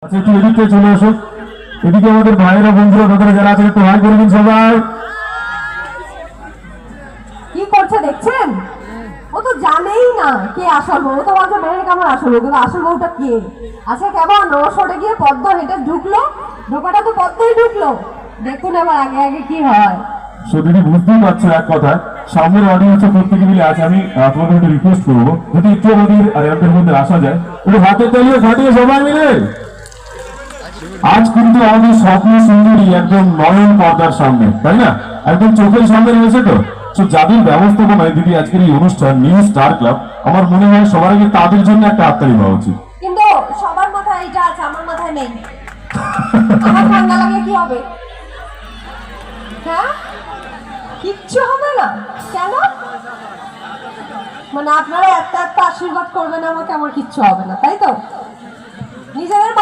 আচ্ছা, একটু এদিকে চলে আসো। এদিকে আমাদের ভাইয়েরা বন্ধুরা তাদের যারা আছেন একটু হাই করে দিন সবাই। কি করছে দেখছেন? ও তো জানেই না কে আসল বউ। ও তো বলছে মেয়ের কেমন আসল বউ, কিন্তু আসল বউটা কে? আচ্ছা কেমন ও সরে গিয়ে পদ্ম হেঁটে ঢুকলো, ঢোকাটা তো পদ্মই ঢুকলো। দেখুন এবার আগে আগে কি হয়। দিদি বুঝতেই পারছো এক কথা, সামনের অডিয়েন্সে প্রত্যেকে মিলে আছে। আমি তোমাদের একটু রিকোয়েস্ট করবো, যদি একটু আমাদের র্যাম্পের মধ্যে আসা যায়, একটু হাতে তালিয়ে ফাটিয়ে সবাই মিলে। আজ কিন্তু আমাদের স্বপ্ন সুন্দরী একদম নয়ন পর্দার সামনে, তাই না? একদম চোখের সামনে রয়েছে। তো যাদের ব্যবস্থাপনায় দিদি আজকের এই অনুষ্ঠান নিউ স্টার ক্লাব, আমার মনে হয় সবার আগে তাদের জন্য একটা হাততালি পাওয়া উচিত। কিন্তু সবার মাথায় এটা আছে, আমার মাথায় নেই। আমার ঠান্ডা লাগলে কি হবে? হ্যাঁ, কিচ্ছু হবে না। কেন? মানে আপনারা একটা একটা আশীর্বাদ করবেন আমাকে, আমার কিচ্ছু হবে না, তাই তো? নিজেদের